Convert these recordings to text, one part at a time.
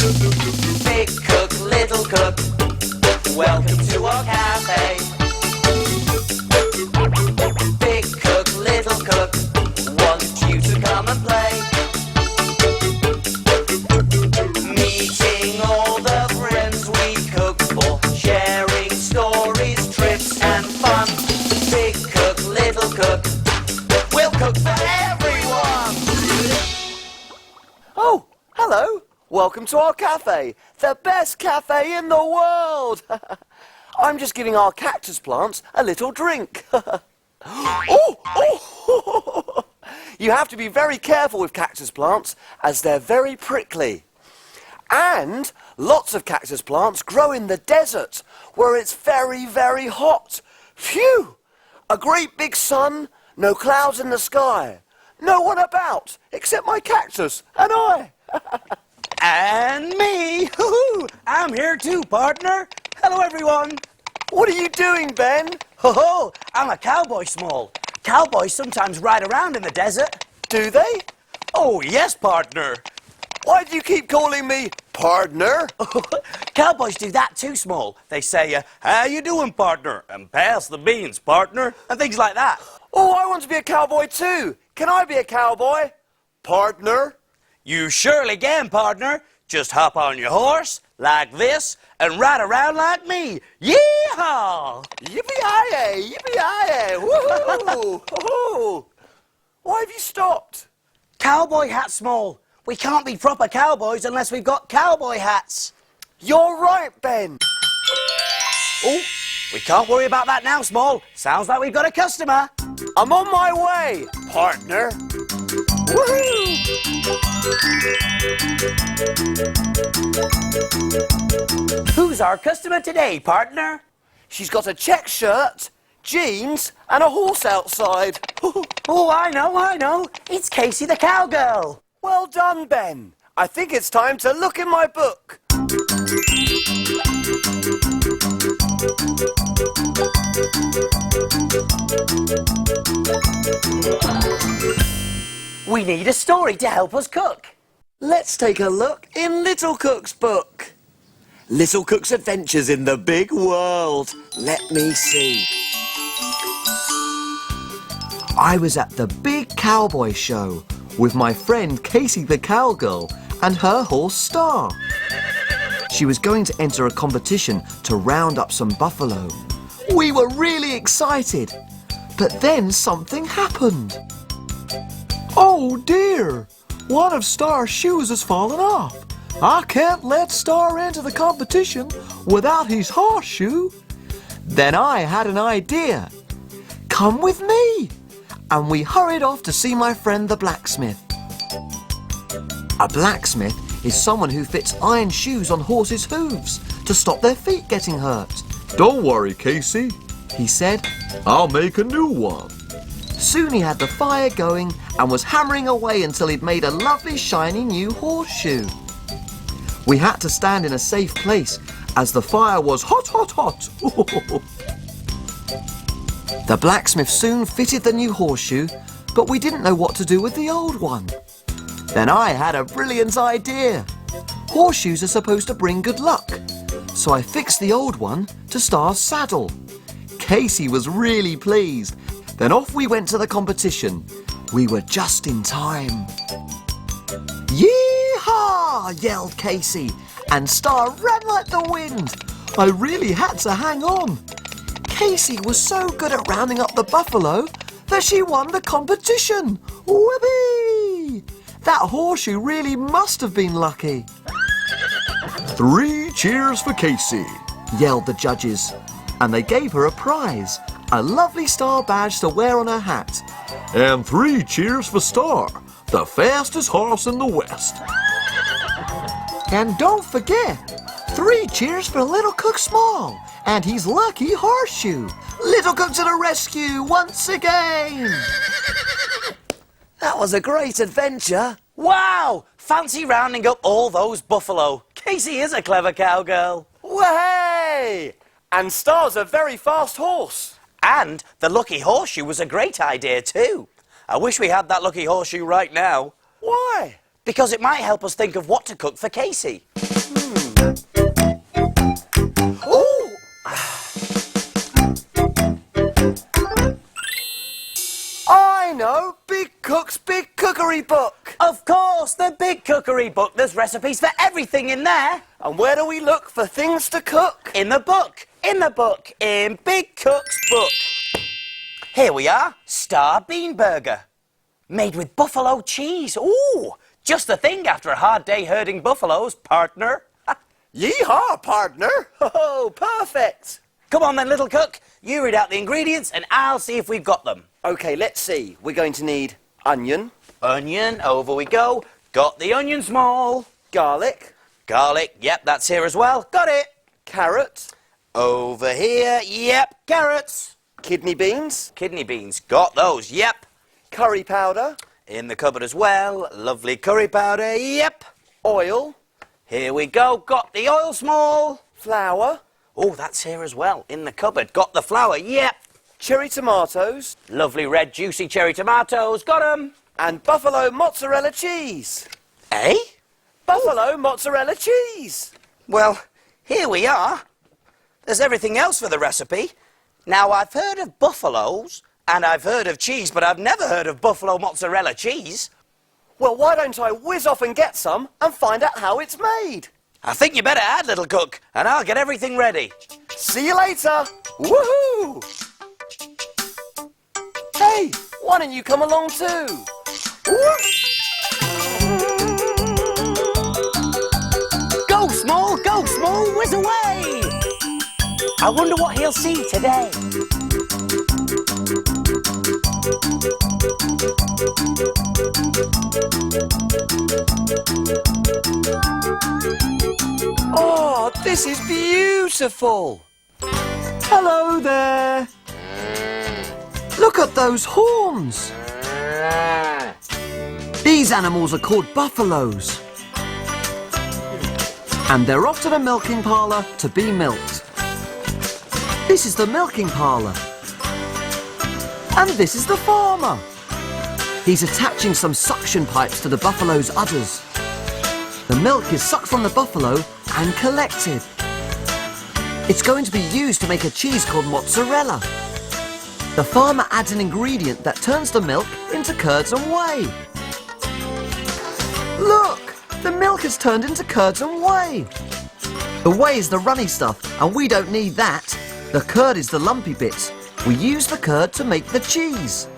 Big cook, little cook, welcome to our cafe. Big cook, little cook, want you to come and play. Meeting all the friends we cook for, sharing stories, trips and fun. Big cook, little cook, we'll cook for everyone. Oh, hello. Welcome to our cafe, the best cafe in the world. I'm just giving our cactus plants a little drink. Oh! You have to be very careful with cactus plants as they're very prickly. And lots of cactus plants grow in the desert where it's very, very hot. Phew! A great big sun, no clouds in the sky. No one about except my cactus and I. And me! Hoo-hoo! I'm here too, partner. Hello, everyone. What are you doing, Ben? Ho-ho! I'm a cowboy, Small. Cowboys sometimes ride around in the desert. Do they? Oh, yes, partner. Why do you keep calling me partner? Cowboys do that too, Small. They say, how you doing, partner? And pass the beans, partner. And things like that. Oh, I want to be a cowboy too. Can I be a cowboy? Partner? You surely can, partner. Just hop on your horse, like this, and ride around like me. Yee-haw! Yippee-yi-yay! Yippee-yi-yay! Woohoo! Woohoo! Why have you stopped? Cowboy hat, Small. We can't be proper cowboys unless we've got cowboy hats. You're right, Ben. Oh, we can't worry about that now, Small. Sounds like we've got a customer. I'm on my way, partner. Woohoo! Who's our customer today, partner? She's got a check shirt, jeans, and a horse outside. Oh, I know. It's Casey the Cowgirl. Well done, Ben. I think it's time to look in my book. We need a story to help us cook. Let's take a look in Little Cook's book. Little Cook's Adventures in the Big World. Let me see. I was at the big cowboy show with my friend Casey the Cowgirl and her horse Star. She was going to enter a competition to round up some buffalo. We were really excited, but then something happened. Oh dear! One of Star's shoes has fallen off. I can't let Star enter the competition without his horseshoe. Then I had an idea. Come with me! And we hurried off to see my friend the blacksmith. A blacksmith is someone who fits iron shoes on horses' hooves to stop their feet getting hurt. Don't worry, Casey, he said. I'll make a new one. Soon he had the fire going and was hammering away until he'd made a lovely shiny new horseshoe. We had to stand in a safe place as the fire was hot, hot, hot. The blacksmith soon fitted the new horseshoe, but we didn't know what to do with the old one. Then I had a brilliant idea. Horseshoes are supposed to bring good luck, so I fixed the old one to Star's saddle. Casey was really pleased. Then off we went to the competition. We were just in time. Yee-haw! Yelled Casey, and Star ran like the wind. I really had to hang on. Casey was so good at rounding up the buffalo that she won the competition. Whoopee! That horseshoe really must have been lucky. 3 cheers for Casey, yelled the judges, and they gave her a prize, a lovely Star badge to wear on her hat. and 3 cheers for Star, the fastest horse in the West. And don't forget, 3 cheers for Little Cook Small and his lucky horseshoe. Little Cook to the rescue once again. That was a great adventure. Wow! Fancy rounding up all those buffalo. Casey is a clever cowgirl. Way! And Star's a very fast horse. And the lucky horseshoe was a great idea too. I wish we had that lucky horseshoe right now. Why? Because it might help us think of what to cook for Casey. Ooh! I know! Big Cook's Big Cookery Book! Of course, the Big Cookery Book. There's recipes for everything in there. And where do we look for things to cook? In the book. In the book. In Big Cook's book. Here we are. Star Bean Burger. Made with buffalo cheese. Ooh! Just the thing after a hard day herding buffaloes, partner. Yeehaw, partner! Oh, perfect! Come on then, little cook. You read out the ingredients and I'll see if we've got them. Okay, let's see. We're going to need onion, Onion, over we go. Got the onion small. garlic, Garlic, yep, that's here as well. Got it. carrot, Over here, yep. Carrots. kidney beans, Kidney beans, got those, yep. curry powder, In the cupboard as well. Lovely curry powder, yep. oil, Here we go. Got the oil small. flour, Oh, that's here as well. In the cupboard. Got the flour, yep. cherry tomatoes, Lovely red juicy cherry tomatoes. Got 'em. and buffalo mozzarella cheese. Eh? Buffalo mozzarella cheese! Well, here we are. There's everything else for the recipe. Now, I've heard of buffaloes and I've heard of cheese, but I've never heard of buffalo mozzarella cheese. Well, why don't I whiz off and get some and find out how it's made? I think you better add, little cook, and I'll get everything ready. See you later! Woohoo! Hey, why don't you come along too? Go small, whiz away! I wonder what he'll see today. Oh, this is beautiful! Hello there! Look at those horns! These animals are called buffaloes. And they're off to the milking parlour to be milked. This is the milking parlour. And this is the farmer. He's attaching some suction pipes to the buffalo's udders. The milk is sucked from the buffalo and collected. It's going to be used to make a cheese called mozzarella. The farmer adds an ingredient that turns the milk into curds and whey. Look! The milk has turned into curds and whey. The whey is the runny stuff, and we don't need that. The curd is the lumpy bits. We use the curd to make the cheese.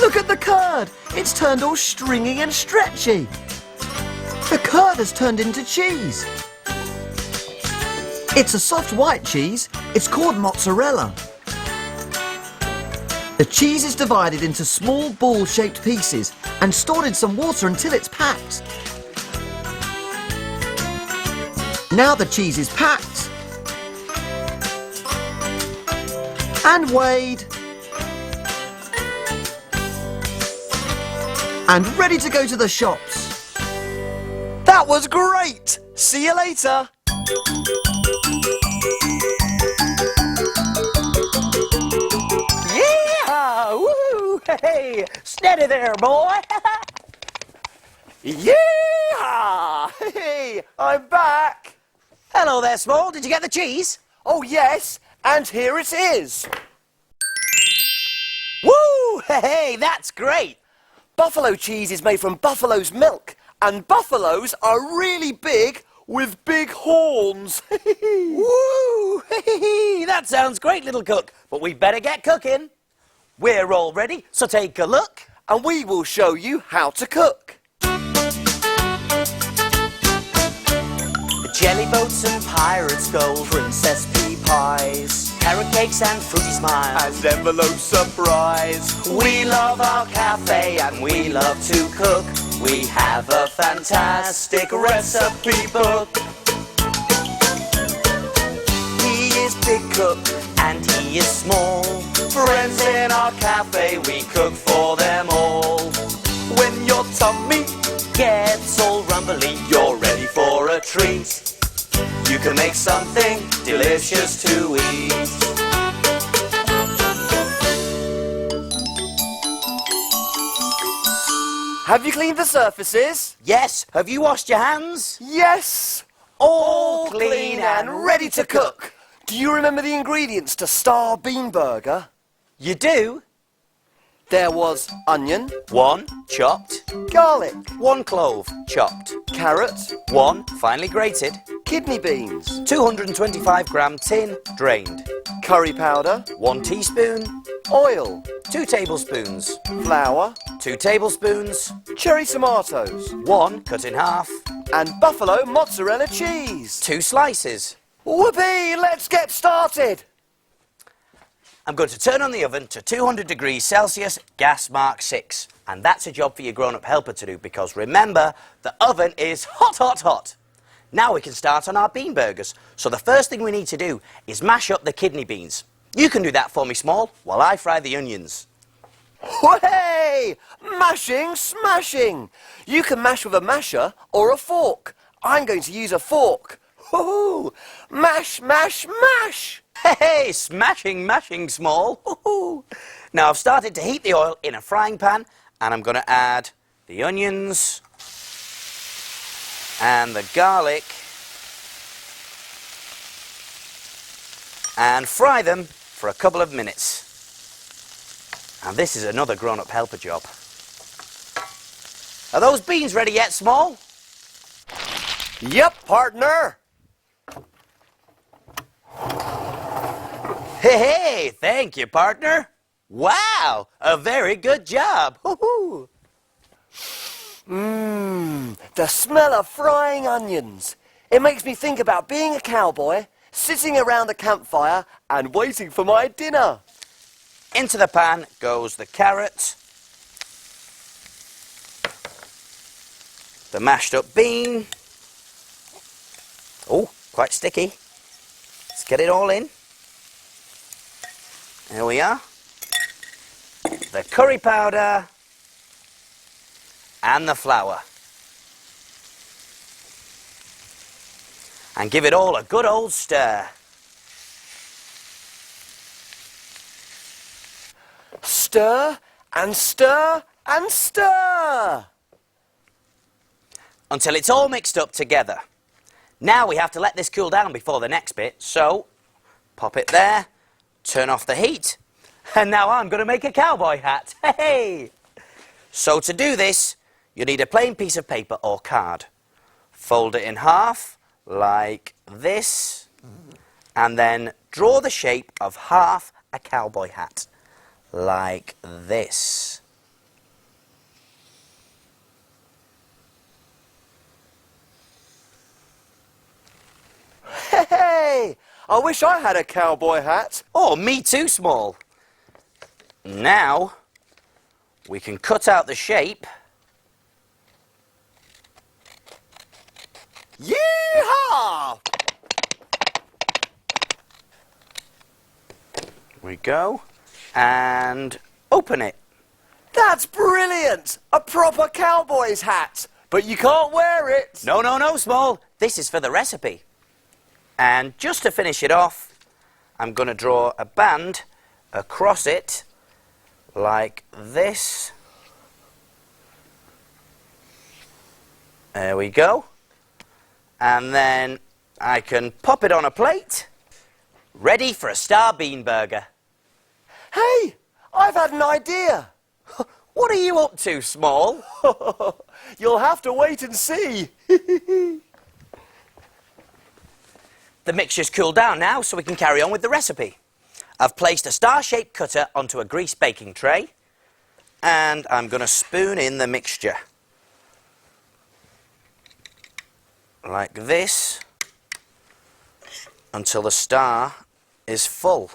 Look at the curd! It's turned all stringy and stretchy. The curd has turned into cheese. It's a soft white cheese. It's called mozzarella. The cheese is divided into small ball-shaped pieces and stored in some water until it's packed. Now the cheese is packed and weighed and ready to go to the shops. That was great! See you later! Yeah! Woo! Hey! Steady there, boy! Yeah! Hey, I'm back! Hello there, Small. Did you get the cheese? Oh yes, and here it is. Woo! Hey, that's great! Buffalo cheese is made from buffalo's milk, and buffaloes are really big with big horns. Woo! That sounds great, little cook. But we better get cooking. We're all ready, so take a look. And we will show you how to cook. Jelly boats and pirates' gold, princess pea pies, carrot cakes and fruity smiles, And envelope surprise. We love our cafe and we love to cook. We have a fantastic recipe book. He is big cook and he is small. Friends in our cafe, we cook for them all. When your tummy Gets all rumbly, you're ready for a treat. You can make something delicious to eat. Have you cleaned the surfaces? Yes, have you washed your hands? Yes! All clean and ready to cook. Do you remember the ingredients to Star Bean Burger? You do? There was onion, 1 chopped, garlic, 1 clove chopped, carrot, 1 finely grated, kidney beans, 225-gram tin drained, curry powder, 1 teaspoon, oil, 2 tablespoons, flour, 2 tablespoons, cherry tomatoes, 1 cut in half, and buffalo mozzarella cheese. 2 slices. Whoopee! Let's get started! I'm going to turn on the oven to 200 degrees Celsius, gas mark 6. And that's a job for your grown-up helper to do because remember, the oven is hot, hot, hot. Now we can start on our bean burgers. So the first thing we need to do is mash up the kidney beans. You can do that for me, Small, while I fry the onions. Hey! Mashing, smashing! You can mash with a masher or a fork. I'm going to use a fork. Woohoo! Mash, mash, mash! Hey, smashing, mashing, Small. Woohoo. Now I've started to heat the oil in a frying pan and I'm going to add the onions and the garlic and fry them for a couple of minutes. And this is another grown-up helper job. Are those beans ready yet, Small? Yep, partner! Hey, thank you, partner. Wow, a very good job. Woohoo! The smell of frying onions. It makes me think about being a cowboy, sitting around a campfire and waiting for my dinner. Into the pan goes the carrot, the mashed up bean. Oh, quite sticky. Let's get it all in. There we are. The curry powder and the flour. And give it all a good old stir. Stir and stir and stir. Until it's all mixed up together. Now we have to let this cool down before the next bit, so pop it there, turn off the heat, and now I'm going to make a cowboy hat. Hey! So to do this, you need a plain piece of paper or card. Fold it in half, like this, and then draw the shape of half a cowboy hat, like this. Hey! I wish I had a cowboy hat. Oh, me too, Small. Now, we can cut out the shape. Yee-haw! We go. And open it. That's brilliant! A proper cowboy's hat. But you can't wear it. No, no, no, Small. This is for the recipe. And just to finish it off, I'm going to draw a band across it like this. There we go. And then I can pop it on a plate, ready for a Star Bean Burger. Hey, I've had an idea. What are you up to, Small? You'll have to wait and see. The mixture's cooled down now, so we can carry on with the recipe. I've placed a star-shaped cutter onto a greased baking tray, and I'm going to spoon in the mixture. Like this, until the star is full.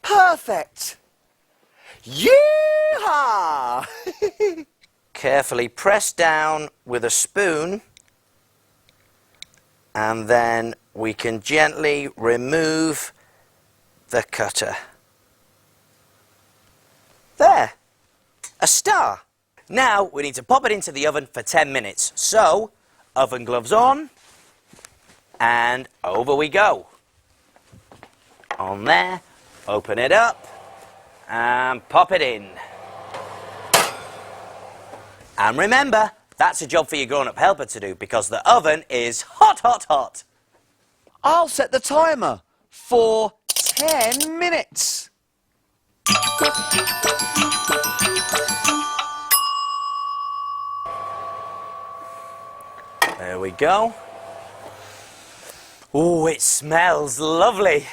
Perfect. Yee-haw! Carefully press down with a spoon, and then we can gently remove the cutter. There, a star. Now we need to pop it into the oven for 10 minutes. So, oven gloves on, and over we go. On there, open it up, and pop it in. And remember, that's a job for your grown-up helper to do because the oven is hot, hot, hot. I'll set the timer for 10 minutes. There we go. Oh, it smells lovely.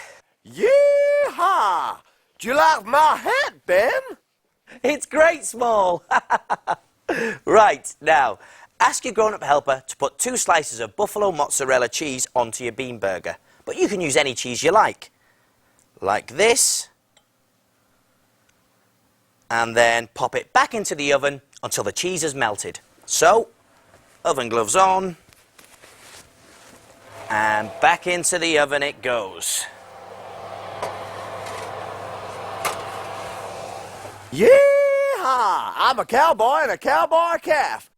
Yee-haw! Do you like my hat, Ben? It's great, Small. Right, now, ask your grown-up helper to put 2 slices of buffalo mozzarella cheese onto your bean burger. But you can use any cheese you like. Like this. And then pop it back into the oven until the cheese is melted. So, oven gloves on. And back into the oven it goes. Yee-haw! I'm a cowboy and a cowboy calf.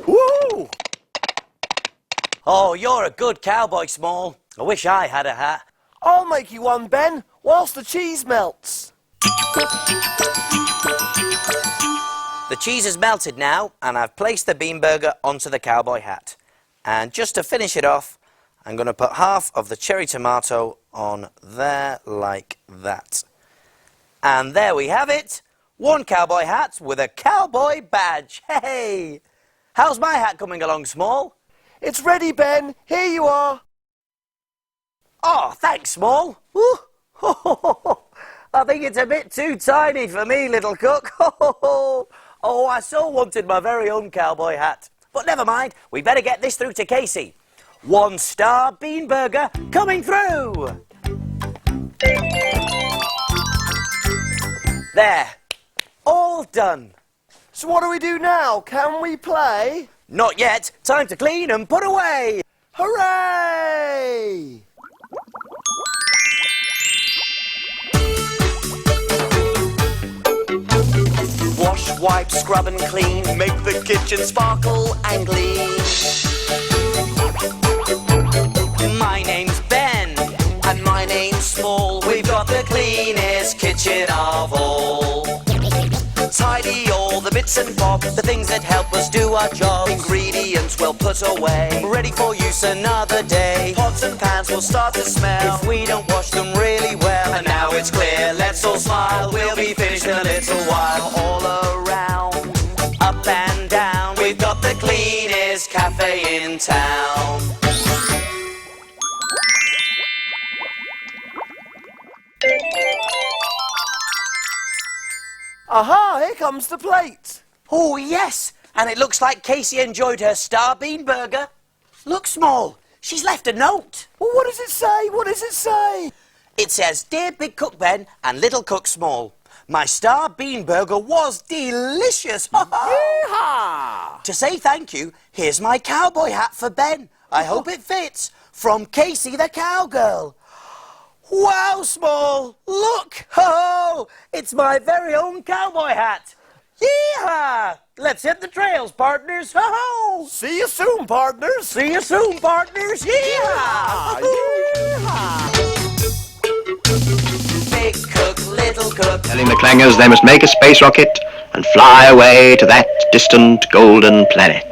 Woo! Oh, you're a good cowboy, Small. I wish I had a hat. I'll make you one, Ben, whilst the cheese melts. The cheese is melted now, and I've placed the bean burger onto the cowboy hat. And just to finish it off, I'm going to put half of the cherry tomato on there like that. And there we have it. 1 cowboy hat with a cowboy badge. Hey! How's my hat coming along, Small? It's ready, Ben. Here you are. Oh, thanks, Small. Woo. I think it's a bit too tiny for me, little cook. Oh, I so wanted my very own cowboy hat. But never mind, we better get this through to Casey. 1-star bean burger coming through. There. All done. So what do we do now? Can we play? Not yet. Time to clean and put away. Hooray! Wash, wipe, scrub and clean. Make the kitchen sparkle and gleam. My name's Ben. And my name's Small. We've got the cleanest kitchen of all. Tidy all the bits and bobs, the things that help us do our job. Ingredients we'll put away, ready for use another day. Pots and pans will start to smell if we don't wash them really well. And now it's clear, let's all smile, we'll be finished in a little while. All around, up and down, we've got the cleanest cafe in town. Aha, here comes the plate. Oh, yes. And it looks like Casey enjoyed her star bean burger. Look, Small. She's left a note. Well, what does it say? What does it say? It says, Dear Big Cook Ben and Little Cook Small, my star bean burger was delicious. Yeehaw! To say thank you, here's my cowboy hat for Ben. I hope it fits. From Casey the Cowgirl. Wow, Small, look! Oh, it's my very own cowboy hat. Yeehaw! Let's hit the trails, partners. Ho-ho! See you soon, partners. See you soon, partners. Yeehaw! Yeehaw! Big cook, little cook. Telling the clangers they must make a space rocket and fly away to that distant golden planet.